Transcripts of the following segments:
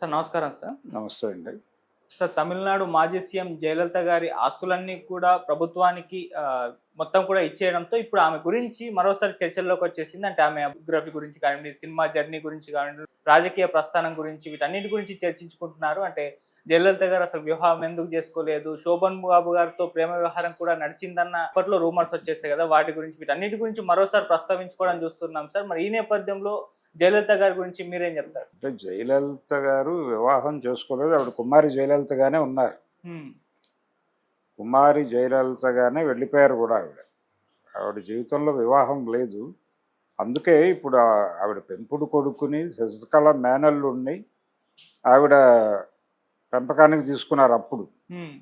Sir నమస్కారం sir. నమస్తే అండి. సార్ తమిళనాడు మాజీ సీఎం జయలలిత గారి ఆస్తులన్నీ కూడా ప్రభుత్వానికి మొత్తం కూడా ఇచ్చేయడంతో ఇప్పుడు ఆమె గురించి మరోసారి చర్చల్లోకొచ్చేసింది. అంటే ఆమె బయోగ్రఫీ గురించి కానివ్వండి, సినిమా జర్నీ గురించి కానివ్వండి, రాజకీయ ప్రస్థానం గురించి వీటన్నిటి గురించి చర్చించుకుంటున్నారు. అంటే జయలలిత గారు అసలు వివాహం ఎందుకు చేసుకోలేదు, శోభన్ బాబు గారితో ప్రేమ వ్యవహారం కూడా నడిచిందన్న అప్పట్లో రూమర్స్ వచ్చేసాయి కదా, వాటి గురించి వీటన్నిటి గురించి మరోసారి ప్రస్తావించుకోవడం చూస్తున్నాం సార్. మరి ఈ నేపథ్యంలో జయలలిత గారి గురించి మీరేం చెప్తారు? అంటే జయలలిత గారు వివాహం చేసుకోలేదు. ఆవిడ కుమారి జయలలితగానే ఉన్నారు. హ్మ్. కుమారి జయలలితగానే వెళ్ళిపోయారు కూడా ఆవిడ. ఆవిడ జీవితంలో వివాహం లేదు. అందుకే ఇప్పుడు ఆవిడ పెంపుడు కొడుకుని శశికళ మేనల్లుడిని ఆవిడ పెంపకానికి తీసుకున్నారు అప్పుడు. హ్మ్.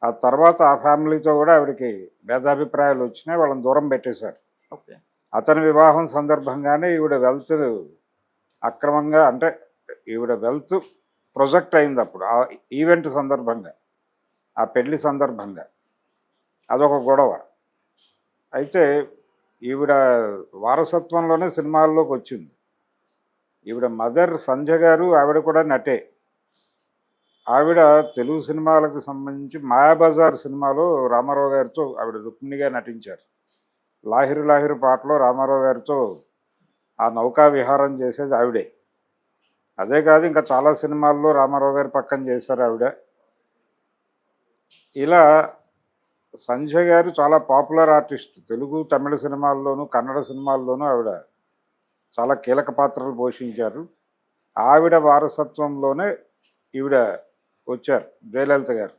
ఆ తర్వాత ఆ ఫ్యామిలీతో కూడా ఆవిడకి భేదాభిప్రాయాలు వచ్చినాయి. వాళ్ళని దూరం పెట్టేశారు. ఓకే. అతని వివాహం సందర్భంగానే ఈవిడ వెల్త్ అక్రమంగా, అంటే ఈవిడ వెల్త్ ప్రొజెక్ట్ అయింది అప్పుడు ఆ ఈవెంట్ సందర్భంగా, ఆ పెళ్లి సందర్భంగా. అదొక గొడవ. అయితే ఈవిడ వారసత్వంలోనే సినిమాల్లోకి వచ్చింది. ఈవిడ మదర్ సంధ్య గారు ఆవిడ కూడా నటే. ఆవిడ తెలుగు సినిమాలకు సంబంధించి మాయాబజార్ సినిమాలో రామారావు గారితో ఆవిడ రుక్మిణిగా నటించారు. లాహిరు లాహిరు పాటలో రామారావు గారితో ఆ నౌకా విహారం చేసేది ఆవిడే. అదే కాదు, ఇంకా చాలా సినిమాల్లో రామారావు గారి పక్కన చేశారు ఆవిడ. ఇలా సంజయ్ గారు చాలా పాపులర్ ఆర్టిస్ట్. తెలుగు తమిళ సినిమాల్లోనూ కన్నడ సినిమాల్లోనూ ఆవిడ చాలా కీలక పాత్రలు పోషించారు. ఆవిడ వారసత్వంలోనే ఈవిడ వచ్చారు జయలలిత గారు.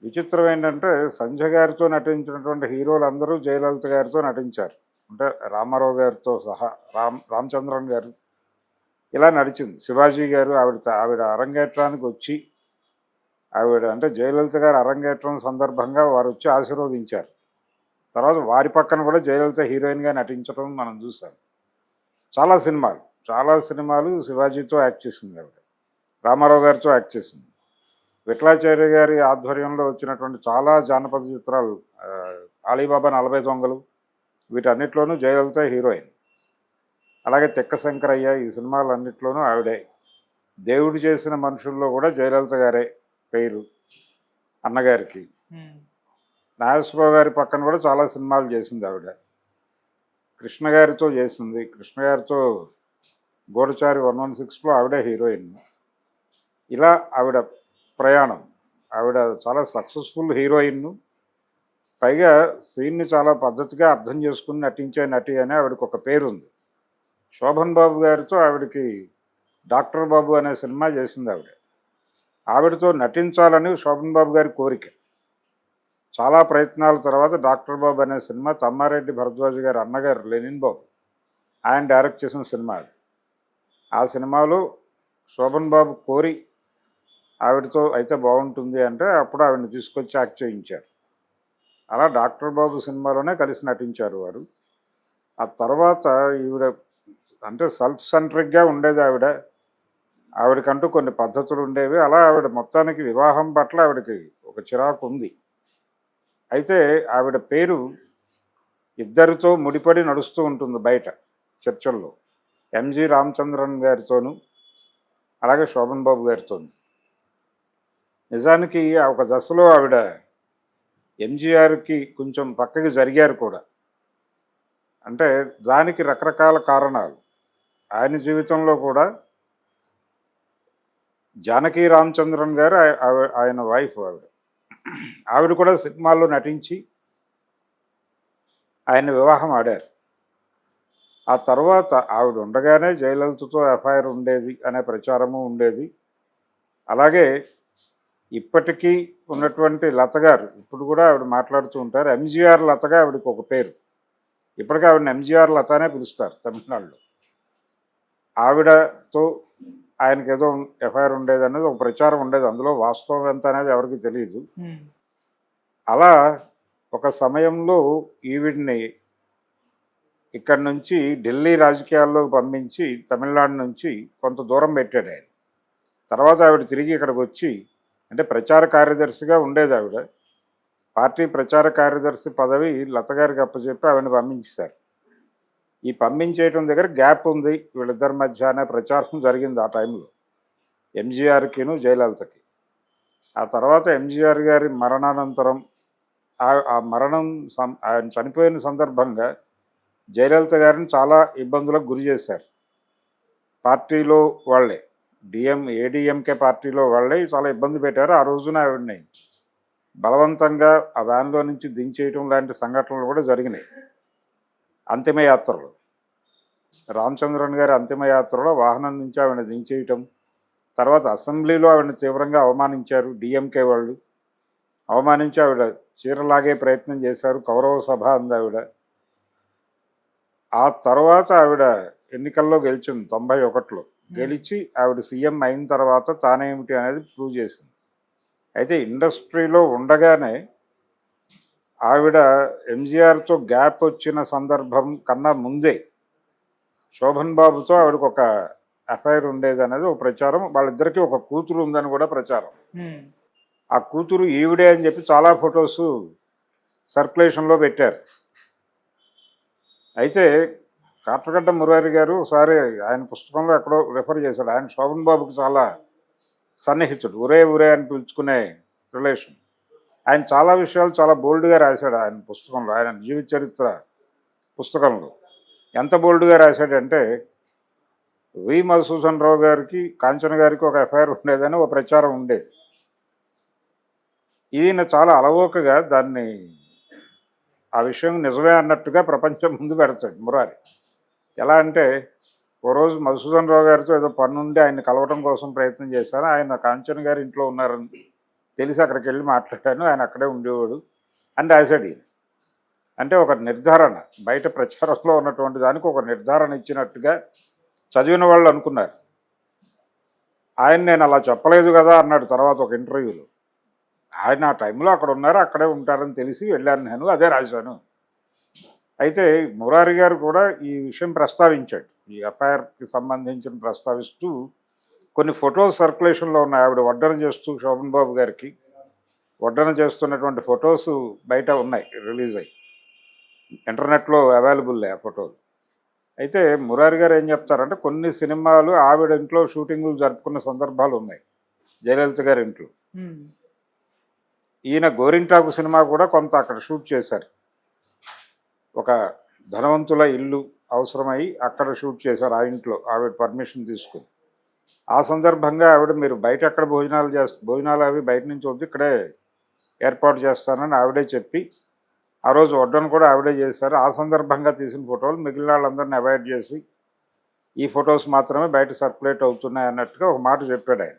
విచిత్రం ఏంటంటే సంజయ్ గారితో నటించినటువంటి హీరోలు అందరూ జయలలిత గారితో నటించారు. అంటే రామారావు గారితో సహా, రామచంద్రన్ గారు, ఇలా నడిచింది. శివాజీ గారు ఆవిడ అరంగేట్రానికి వచ్చి, ఆవిడ అంటే జయలలిత గారు అరంగేట్రం సందర్భంగా వారు వచ్చి ఆశీర్వదించారు. తర్వాత వారి పక్కన కూడా జయలలిత హీరోయిన్గా నటించడం మనం చూసాం. చాలా సినిమాలు శివాజీతో యాక్ట్ చేసింది ఆవిడ. రామారావు గారితో యాక్ట్ చేసింది. విఠలాచార్య గారి ఆధ్వర్యంలో వచ్చినటువంటి చాలా జానపద చిత్రాలు, అలీబాబా 40 దొంగలు, వీటన్నిటిలోనూ జయలలిత హీరోయిన్. అలాగే తెక్క శంకరయ్య, ఈ సినిమాలన్నింటిలోనూ ఆవిడే. దేవుడు చేసిన మనుషుల్లో కూడా జయలలిత గారే పేరు అన్నగారికి. నాగేశ్వరరావు గారి పక్కన కూడా చాలా సినిమాలు చేసింది ఆవిడ. కృష్ణ గారితో చేసింది. కృష్ణ గారితో గూఢచారి 116లో ఆవిడే హీరోయిన్. ఇలా ఆవిడ ప్రయాణం. ఆవిడ చాలా సక్సెస్ఫుల్ హీరోయిన్. పైగా సీన్ని చాలా పద్ధతిగా అర్థం చేసుకుని నటించే నటి అని ఆవిడకి ఒక పేరుంది. శోభన్ బాబు గారితో ఆవిడకి డాక్టర్ బాబు అనే సినిమా చేసింది ఆవిడ. ఆవిడతో నటించాలని శోభన్ బాబు గారి కోరిక. చాలా ప్రయత్నాల తర్వాత డాక్టర్ బాబు అనే సినిమా తమ్మారెడ్డి భరద్వాజ్ గారి అన్నగారు లెనిన్ బాబు ఆయన డైరెక్ట్ చేసిన సినిమా అది. ఆ సినిమాలో శోభన్ బాబు కోరి ఆవిడతో అయితే బాగుంటుంది అంటే అప్పుడు ఆవిడని తీసుకొచ్చి యాక్ట్ చేయించారు. అలా డాక్టర్ బాబు సినిమాలోనే కలిసి నటించారు వారు. ఆ తర్వాత ఈవిడ అంటే సెల్ఫ్ సెంట్రిక్గా ఉండేది ఆవిడ. ఆవిడకంటూ కొన్ని పద్ధతులు ఉండేవి. అలా ఆవిడ మొత్తానికి వివాహం పట్ల ఆవిడకి ఒక చిరాకు ఉంది. అయితే ఆవిడ పేరు ఇద్దరితో ముడిపడి నడుస్తూ ఉంటుంది బయట చర్చల్లో. ఎంజి రామచంద్రన్ గారితోనూ, అలాగే శోభన్ బాబు గారితోనూ. నిజానికి ఒక దశలో ఆవిడ ఎంజీఆర్కి కొంచెం పక్కకి జరిగారు కూడా. అంటే దానికి రకరకాల కారణాలు. ఆయన జీవితంలో కూడా జానకి రామచంద్రన్ గారు ఆయన వైఫ్ ఆవిడ. ఆవిడ కూడా సినిమాల్లో నటించి ఆయన వివాహం ఆడారు. ఆ తర్వాత ఆవిడ ఉండగానే జయలలితతో ఎఫ్ఐఆర్ ఉండేది అనే ప్రచారము ఉండేది. అలాగే ఇప్పటికీ ఉన్నటువంటి లత గారు ఇప్పుడు కూడా ఆవిడ మాట్లాడుతూ ఉంటారు. ఎంజీఆర్ లతగా ఆవిడకి ఒక పేరు. ఇప్పటికీ ఆవిడని ఎంజీఆర్ లత అనే పిలుస్తారు తమిళనాడులో. ఆవిడతో ఆయనకి ఏదో ఎఫ్ఐఆర్ ఉండేది అనేది ఒక ప్రచారం ఉండేది. అందులో వాస్తవం ఎంత అనేది ఎవరికి తెలియదు. అలా ఒక సమయంలో ఈవిడ్ని ఇక్కడి నుంచి ఢిల్లీ రాజకీయాల్లోకి పంపించి తమిళనాడు నుంచి కొంత దూరం పెట్టాడు ఆయన. తర్వాత ఆవిడ తిరిగి ఇక్కడికి వచ్చి, అంటే ప్రచార కార్యదర్శిగా ఉండేది ఆవిడ. పార్టీ ప్రచార కార్యదర్శి పదవి లత గారికి అప్పచెప్పి ఆవిడని పంపించారు. ఈ పంపించేయటం దగ్గర గ్యాప్ ఉంది వీళ్ళిద్దరి మధ్య అనే ప్రచారం జరిగింది ఆ టైంలో. ఎంజీఆర్కిను జయలలితకి. ఆ తర్వాత ఎంజీఆర్ గారి మరణానంతరం ఆ మరణం ఆయన చనిపోయిన సందర్భంగా జయలలిత గారిని చాలా ఇబ్బందులకు గురి చేశారు. పార్టీలో వాళ్ళే ఏడీఎంకే పార్టీలో వాళ్ళే చాలా ఇబ్బంది పెట్టారు. ఆ రోజున ఆవిడని బలవంతంగా ఆ వ్యాన్లో నుంచి దించేయటం లాంటి సంఘటనలు కూడా జరిగినాయి. అంతిమయాత్రలో రామచంద్రన్ గారి అంతిమయాత్రలో వాహనం నుంచి ఆవిడ దించేయటం, తర్వాత అసెంబ్లీలో ఆవిడని తీవ్రంగా అవమానించారు డిఎంకే వాళ్ళు. అవమానించి ఆవిడ చీరలాగే ప్రయత్నం చేశారు. కౌరవ సభ అంది ఆవిడ. ఆ తర్వాత ఆవిడ ఎన్నికల్లో గెలిచింది 91లో. గెలిచి ఆవిడ సీఎం అయిన తర్వాత తానేమిటి అనేది ప్రూవ్ చేసింది. అయితే ఇండస్ట్రీలో ఉండగానే ఆవిడ ఎంజీఆర్తో గ్యాప్ వచ్చిన సందర్భం కన్నా ముందే శోభన్ బాబుతో ఆవిడకు ఒక అఫైర్ ఉండేది అనేది ఒక ప్రచారం. వాళ్ళిద్దరికీ ఒక కూతురు ఉందని కూడా ప్రచారం. ఆ కూతురు ఈవిడే అని చెప్పి చాలా ఫొటోస్ సర్క్యులేషన్లో పెట్టారు. అయితే కాట్రగడ్డ మురారి గారు ఒకసారి ఆయన పుస్తకంలో ఎక్కడో రెఫర్ చేశాడు. ఆయన శోభన్ బాబుకి చాలా సన్నిహితుడు, ఒరే అని పిలుచుకునే రిలేషన్. ఆయన చాలా విషయాలు చాలా బోల్డ్గా రాశాడు ఆయన పుస్తకంలో, ఆయన జీవిత చరిత్ర పుస్తకంలో. ఎంత బోల్డ్గా రాశాడంటే వి మధుసూదన్ రావు గారికి కాంచన గారికి ఒక ఎఫ్ఐఆర్ ఉండేదని ఒక ప్రచారం ఉండేది. ఈయన చాలా అలవోకగా దాన్ని ఆ విషయం నిజమే అన్నట్టుగా ప్రపంచం ముందు పెడతాడు మురారి. ఎలా అంటే ఓ రోజు మధుసూదన్ రావు గారితో ఏదో పని ఉండి ఆయన కలవటం కోసం ప్రయత్నం చేశాను. ఆయన కాంచన గారి ఇంట్లో ఉన్నారని తెలిసి అక్కడికి వెళ్ళి మాట్లాడాను, ఆయన అక్కడే ఉండేవాడు అని రాశాడు ఈయన. అంటే ఒక నిర్ధారణ, బయట ప్రచారంలో ఉన్నటువంటి దానికి ఒక నిర్ధారణ ఇచ్చినట్టుగా చదివిన వాళ్ళు అనుకున్నారు. ఆయన నేను అలా చెప్పలేదు కదా అన్నాడు తర్వాత ఒక ఇంటర్వ్యూలో. ఆయన ఆ టైంలో అక్కడ ఉన్నారు, అక్కడే ఉంటారని తెలిసి వెళ్ళాను, నేను అదే రాశాను. అయితే మురారి గారు కూడా ఈ విషయం ప్రస్తావించాడు. ఈ ఎఫ్ఐఆర్కి సంబంధించిన ప్రస్తావిస్తూ కొన్ని ఫొటోస్ సర్క్యులేషన్లో ఉన్నాయి. ఆవిడ వడ్డన చేస్తూ శోభన్ బాబు గారికి వడ్డన చేస్తున్నటువంటి ఫొటోస్ బయట ఉన్నాయి, రిలీజ్ అయ్యి ఇంటర్నెట్లో అవైలబుల్ ఆ ఫోటోలు. అయితే మురారి గారు ఏం చెప్తారంటే కొన్ని సినిమాలు ఆవిడ ఇంట్లో షూటింగులు జరుపుకున్న సందర్భాలు ఉన్నాయి జయలలిత గారి ఇంట్లో. ఈయన గోరింటాకు సినిమా కూడా కొంత అక్కడ షూట్ చేశారు. ఒక ధనవంతుల ఇల్లు అవసరమై అక్కడ షూట్ చేశారు, ఆ ఇంట్లో ఆవిడ పర్మిషన్ తీసుకుని. ఆ సందర్భంగా ఆవిడ మీరు బయట ఎక్కడ భోజనాలు అవి బయట నుంచి వద్దు, ఇక్కడే ఏర్పాటు చేస్తానని ఆవిడే చెప్పి ఆ రోజు వడ్డను కూడా ఆవిడే చేశారు. ఆ సందర్భంగా తీసిన ఫోటోలు మిగిలిన వాళ్ళందరినీ అవాయిడ్ చేసి ఈ ఫొటోస్ మాత్రమే బయట సర్క్యులేట్ అవుతున్నాయి అన్నట్టుగా ఒక మాట చెప్పాడు ఆయన.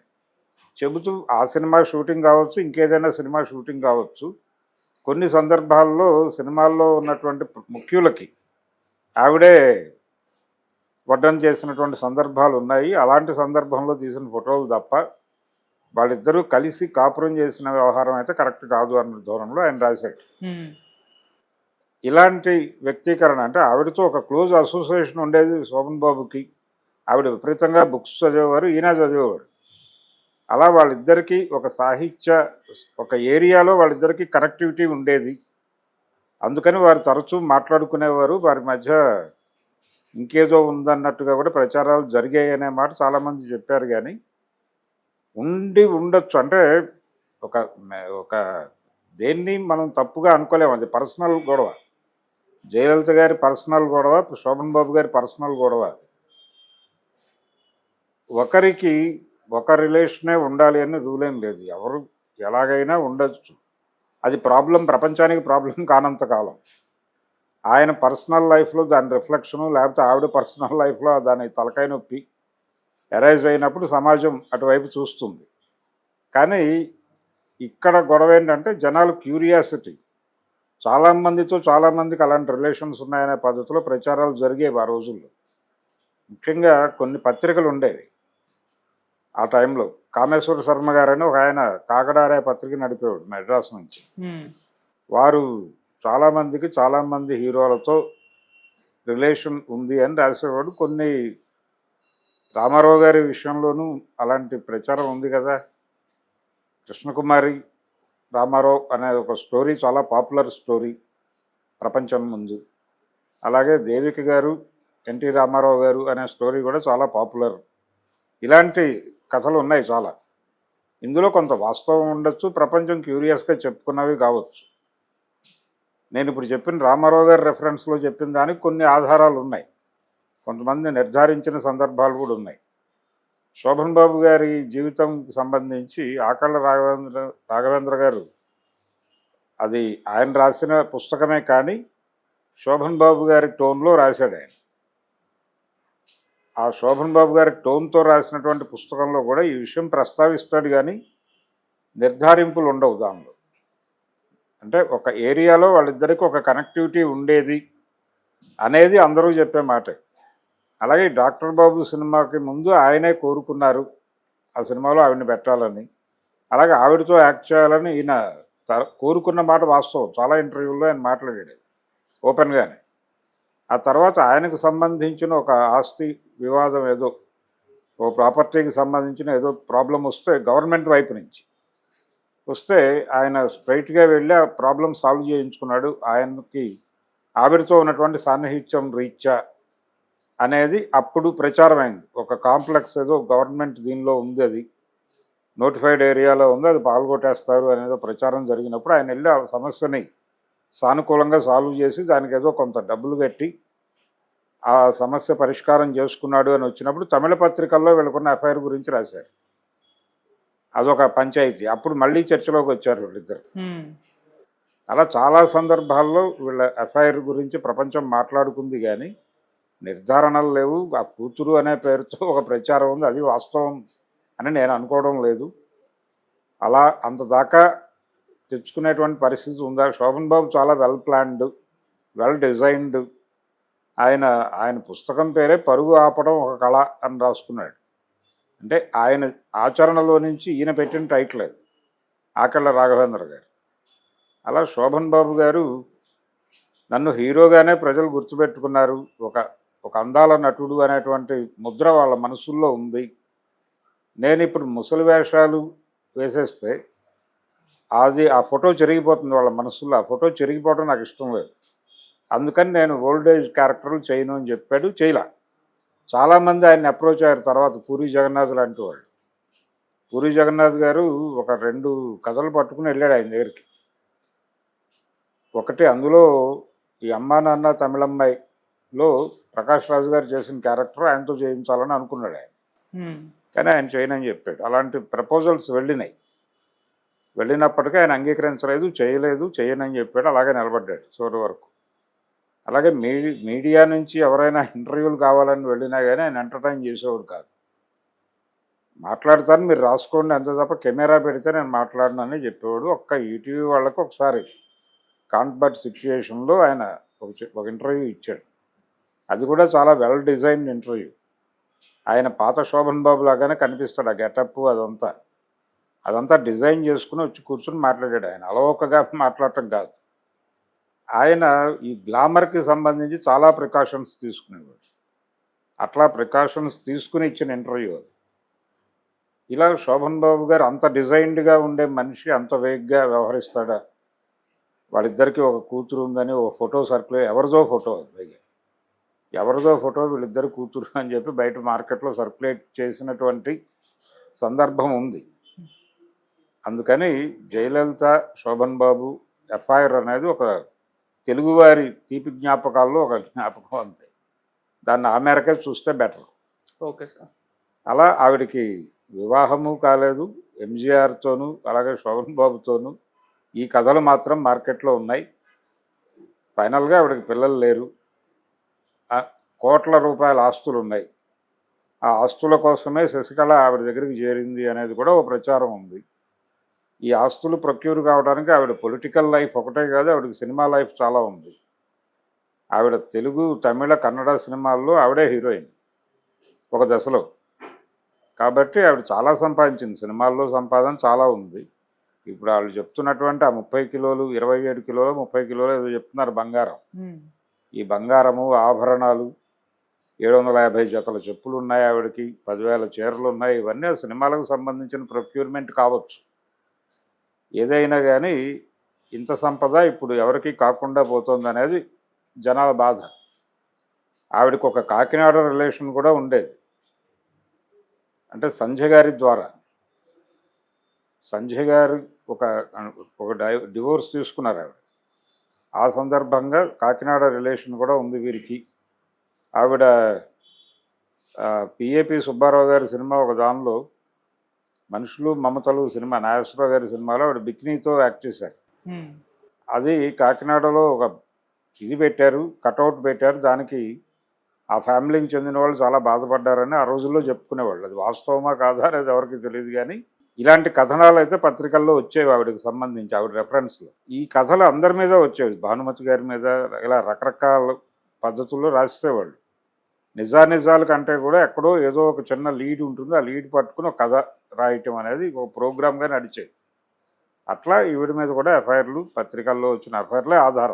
చెబుతూ ఆ సినిమా షూటింగ్ కావచ్చు, ఇంకేదైనా సినిమా షూటింగ్ కావచ్చు, కొన్ని సందర్భాల్లో సినిమాల్లో ఉన్నటువంటి ముఖ్యులకి ఆవిడే వడ్డన చేసినటువంటి సందర్భాలు ఉన్నాయి. అలాంటి సందర్భంలో తీసిన ఫోటోలు తప్ప వాళ్ళిద్దరూ కలిసి కాపురం చేసిన వ్యవహారం అయితే కరెక్ట్ కాదు అన్న ధోరణిలో ఆయన రాశాడు. ఇలాంటి వ్యక్తీకరణ అంటే ఆవిడతో ఒక క్లోజ్ అసోసియేషన్ ఉండేది శోభన్ బాబుకి. ఆవిడ విపరీతంగా బుక్స్ చదివేవారు, ఈయన చదివేవాడు. అలా వాళ్ళిద్దరికీ ఒక సాహిత్య ఒక ఏరియాలో వాళ్ళిద్దరికీ కనెక్టివిటీ ఉండేది. అందుకని వారు తరచూ మాట్లాడుకునేవారు. వారి మధ్య ఇంకేదో ఉందన్నట్టుగా కూడా ప్రచారాలు జరిగాయి అనే మాట చాలామంది చెప్పారు. కానీ ఉండొచ్చు అంటే ఒక దేన్ని మనం తప్పుగా అనుకోలేము. అది పర్సనల్ గొడవ, జయలలిత గారి పర్సనల్ గొడవ, శోభన్ బాబు గారి పర్సనల్ గొడవ. ఒకరికి ఒక రిలేషనే ఉండాలి అని రూల్ ఏం లేదు, ఎవరు ఎలాగైనా ఉండొచ్చు. అది ప్రపంచానికి ప్రాబ్లం కానంత కాలం. ఆయన పర్సనల్ లైఫ్లో దాని రిఫ్లెక్షను, లేకపోతే ఆవిడ పర్సనల్ లైఫ్లో దాని తలకాయ నొప్పి ఎరైజ్ అయినప్పుడు సమాజం అటువైపు చూస్తుంది. కానీ ఇక్కడ గొడవ ఏంటంటే జనాలు క్యూరియాసిటీ. చాలామందికి అలాంటి రిలేషన్స్ ఉన్నాయనే పద్ధతిలో ప్రచారాలు జరిగేవి ఆ రోజుల్లో. ముఖ్యంగా కొన్ని పత్రికలు ఉండేవి ఆ టైంలో. కామేశ్వర శర్మ గారని ఒక ఆయన కాకడ అనే పత్రిక నడిపేవాడు మెడ్రాస్ నుంచి. వారు చాలామంది హీరోలతో రిలేషన్ ఉంది అని రాసేవాడు. కొన్ని రామారావు గారి విషయంలోనూ అలాంటి ప్రచారం ఉంది కదా. కృష్ణకుమారి రామారావు అనే ఒక స్టోరీ చాలా పాపులర్ స్టోరీ ప్రపంచం ముందు. అలాగే దేవిక గారు ఎన్టీ రామారావు గారు అనే స్టోరీ కూడా చాలా పాపులర్ ఇలాంటి కథలు ఉన్నాయి చాలా. ఇందులో కొంత వాస్తవం ఉండొచ్చు, ప్రపంచం క్యూరియస్గా చెప్పుకున్నవి కావచ్చు. నేను ఇప్పుడు చెప్పిన రామారావు గారి రెఫరెన్స్లో చెప్పిన దానికి కొన్ని ఆధారాలు ఉన్నాయి, కొంతమంది నిర్ధారించిన సందర్భాలు కూడా ఉన్నాయి. శోభన్ బాబు గారి జీవితంకి సంబంధించి ఆకళ్ళ రాఘవేంద్ర గారు, అది ఆయన రాసిన పుస్తకమే కానీ శోభన్ బాబు గారి టోన్లో రాశాడు ఆయన. ఆ శోభన్ బాబు గారి టోన్తో రాసినటువంటి పుస్తకంలో కూడా ఈ విషయం ప్రస్తావిస్తాడు, కానీ నిర్ధారింపులు ఉండవు దానిలో. అంటే ఒక ఏరియాలో వాళ్ళిద్దరికి ఒక కనెక్టివిటీ ఉండేది అనేది అందరూ చెప్పే మాటే. అలాగే డాక్టర్ బాబు సినిమాకి ముందు ఆయనే కోరుకున్నారు ఆ సినిమాలో ఆవిడని పెట్టాలని, అలాగే ఆవిడతో యాక్ట్ చేయాలని ఈయన కోరుకున్న మాట వాస్తవం. చాలా ఇంటర్వ్యూల్లో ఆయన మాట్లాడాడు ఓపెన్గానే. ఆ తర్వాత ఆయనకు సంబంధించిన ఒక ఆస్తి వివాదం ఏదో, ఓ ప్రాపర్టీకి సంబంధించిన ఏదో ప్రాబ్లం వస్తే గవర్నమెంట్ వైపు నుంచి వస్తే ఆయన స్ట్రైట్గా వెళ్ళి ఆ ప్రాబ్లం సాల్వ్ చేయించుకున్నాడు. ఆయనకి ఆవిడతో ఉన్నటువంటి సాన్నిహిత్యం రీత్యా అనేది అప్పుడు ప్రచారమైంది. ఒక కాంప్లెక్స్ ఏదో గవర్నమెంట్ దీనిలో ఉంది, అది నోటిఫైడ్ ఏరియాలో ఉంది, అది పాల్గొట్టేస్తారు అనేదో ప్రచారం జరిగినప్పుడు ఆయన వెళ్ళి ఆ సమస్యని సానుకూలంగా సాల్వ్ చేసి దానికి ఏదో కొంత డబ్బులు కట్టి ఆ సమస్య పరిష్కారం చేసుకున్నాడు అని వచ్చినప్పుడు తమిళ పత్రికల్లో వీళ్ళకున్న ఎఫ్ఐఆర్ గురించి రాశారు. అదొక పంచాయతీ. అప్పుడు మళ్ళీ చర్చలోకి వచ్చారు వీళ్ళిద్దరు. అలా చాలా సందర్భాల్లో వీళ్ళ ఎఫ్ఐఆర్ గురించి ప్రపంచం మాట్లాడుకుంది, కానీ నిర్ధారణలు లేవు. ఆ కూతురు అనే పేరుతో ఒక ప్రచారం ఉంది, అది వాస్తవం అని నేను అనుకోవడం లేదు. అలా అంత దాకా తెచ్చుకునేటువంటి పరిస్థితి ఉందా? శోభన్ బాబు చాలా వెల్ ప్లాన్డ్, వెల్ డిజైన్డ్. ఆయన పుస్తకం పేరే పరుగు ఆపడం ఒక కళ అని రాసుకున్నాడు. అంటే ఆయన ఆచరణలో నుంచి ఈయన పెట్టిన టైటిల్ అది, ఆకళ్ళ రాఘవేంద్ర గారు. అలా శోభన్ బాబు గారు నన్ను హీరోగానే ప్రజలు గుర్తుపెట్టుకున్నారు, ఒక అందాల నటుడు అనేటువంటి ముద్ర వాళ్ళ మనసుల్లో ఉంది. నేను ఇప్పుడు ముసలి వేషాలు వేసేస్తే అది ఆ ఫోటో చెరిగిపోతుంది వాళ్ళ మనసుల్లో. ఆ ఫోటో చెరిగిపోవడం నాకు ఇష్టం లేదు, అందుకని నేను ఓల్డ్ ఏజ్ క్యారెక్టర్లు చేయను అని చెప్పాడు. చేయలా. చాలామంది ఆయన్ని అప్రోచ్ అయ్యారు తర్వాత, పూరి జగన్నాథ్ లాంటి వాళ్ళు. పూరి జగన్నాథ్ గారు ఒక 2 కథలు పట్టుకుని వెళ్ళాడు ఆయన దగ్గరికి. ఒకటి అందులో ఈ అమ్మా నాన్న తమిళమ్మాయిలో ప్రకాష్ రాజు గారు చేసిన క్యారెక్టర్ ఆయనతో చేయించాలని అనుకున్నాడు ఆయన, కానీ ఆయన చేయనని చెప్పాడు. అలాంటి ప్రపోజల్స్ వెళ్ళినప్పటికీ ఆయన అంగీకరించలేదు, చేయనని చెప్పాడు. అలాగే నిలబడ్డాడు చివరి వరకు. అలాగే మీడియా నుంచి ఎవరైనా ఇంటర్వ్యూలు కావాలని వెళ్ళినా కానీ ఆయన ఎంటర్టైన్ చేసేవాడు కాదు. మాట్లాడతాను, మీరు రాసుకోండి అంతే తప్ప కెమెరా పెడితే నేను మాట్లాడనని చెప్పేవాడు. ఈటీవీ వాళ్ళకు ఒకసారి కాన్బర్ట్ సిచ్యుయేషన్లో ఆయన ఒక ఇంటర్వ్యూ ఇచ్చాడు. అది కూడా చాలా వెల్ డిజైన్డ్ ఇంటర్వ్యూ. ఆయన పాత శోభన్ బాబు లాగానే కనిపిస్తాడు, ఆ గెటప్ అదంతా డిజైన్ చేసుకుని వచ్చి కూర్చుని మాట్లాడాడు. ఆయన అలవోకగా మాట్లాడటం కాదు. ఆయన ఈ గ్లామర్కి సంబంధించి చాలా ప్రికాషన్స్ తీసుకునేవాడు. అట్లా ప్రికాషన్స్ తీసుకుని ఇచ్చిన ఇంటర్వ్యూ అది. ఇలా శోభన్ బాబు గారు అంత డిజైన్డ్గా ఉండే మనిషి అంత వేగ్గా వ్యవహరిస్తాడా? వాళ్ళిద్దరికీ ఒక కూతురు ఉందని ఒక ఫోటో సర్క్యులేట్, ఎవరిదో ఫోటో వీళ్ళిద్దరు కూతురు అని చెప్పి బయట మార్కెట్లో సర్క్యులేట్ చేసినటువంటి సందర్భం ఉంది. అందుకని జయలలిత, శోభన్ బాబు ఎఫ్ఐఆర్ అనేది ఒక తెలుగువారి తీపి జ్ఞాపకాల్లో ఒక జ్ఞాపకం అంతే. దాన్ని ఆ మేరకే చూస్తే బెటర్. Okay sir. అలా ఆవిడకి వివాహము కాలేదు ఎంజీఆర్తోనూ, అలాగే శోభన్ బాబుతోనూ. ఈ కథలు మాత్రం మార్కెట్లో ఉన్నాయి. ఫైనల్గా ఆవిడకి పిల్లలు లేరు, కోట్ల రూపాయల ఆస్తులు ఉన్నాయి. ఆ ఆస్తుల కోసమే శశికళ ఆవిడ దగ్గరికి చేరింది అనేది కూడా ఒక ప్రచారం ఉంది. ఈ ఆస్తులు ప్రొక్యూర్ కావడానికి ఆవిడ పొలిటికల్ లైఫ్ ఒకటే కాదు, ఆవిడకి సినిమా లైఫ్ చాలా ఉంది. ఆవిడ తెలుగు, తమిళ, కన్నడ సినిమాల్లో ఆవిడే హీరోయిన్ ఒక దశలో. కాబట్టి ఆవిడ చాలా సంపాదించింది, సినిమాల్లో సంపాదన చాలా ఉంది. ఇప్పుడు వాళ్ళు చెప్తున్నటువంటి ఆ 30 కిలోలు, 27 కిలోలు, 30 కిలోలు ఏదో చెప్తున్నారు బంగారం. ఈ బంగారము, ఆభరణాలు, 750 జతల చెప్పులు ఉన్నాయి ఆవిడకి, 10,000 చీరలు ఉన్నాయి. ఇవన్నీ సినిమాలకు సంబంధించిన ప్రొక్యూర్మెంట్ కావచ్చు. ఏదైనా కానీ ఇంత సంపద ఇప్పుడు ఎవరికి కాకుండా పోతుంది అనేది జనాల బాధ. ఆవిడకి ఒక కాకినాడ రిలేషన్ కూడా ఉండేది. అంటే సంజయ్ గారి ద్వారా సంజయ్ గారు ఒక ఒక డివోర్స్ తీసుకున్నారు ఆవిడ. ఆ సందర్భంగా కాకినాడ రిలేషన్ కూడా ఉంది వీరికి. ఆవిడ పిఏపి సుబ్బారావు గారి సినిమా ఒక దానిలో మనుషులు మమతలు సినిమా నాగేశ్వరరావు గారి సినిమాలో ఆవిడ బికినీతో యాక్ట్ చేశారు. ఉమ్, అది కాకినాడలో ఒక ఇది పెట్టారు, కటౌట్ పెట్టారు. దానికి ఆ ఫ్యామిలీకి చెందిన వాళ్ళు చాలా బాధపడ్డారని ఆ రోజుల్లో చెప్పుకునేవాళ్ళు. అది వాస్తవమా కాదా అనేది ఎవరికి తెలియదు, కానీ ఇలాంటి కథనాలు అయితే పత్రికల్లో వచ్చేవి ఆవిడకి సంబంధించి, ఆవిడ రెఫరెన్స్లో. ఈ కథలు అందరి మీద వచ్చేవి, భానుమతి గారి మీద, ఇలా రకరకాల పద్ధతుల్లో రాసేవాళ్ళు. నిజాల కంటే కూడా ఎక్కడో ఏదో ఒక చిన్న లీడ్ ఉంటుంది, ఆ లీడ్ పట్టుకుని ఒక కథ రాయటం అనేది ఒక ప్రోగ్రామ్గా నడిచేది. అట్లా ఈవిడ మీద కూడా ఎఫ్ఐఆర్లు, పత్రికల్లో వచ్చిన ఎఫ్ఐఆర్లే ఆధారం.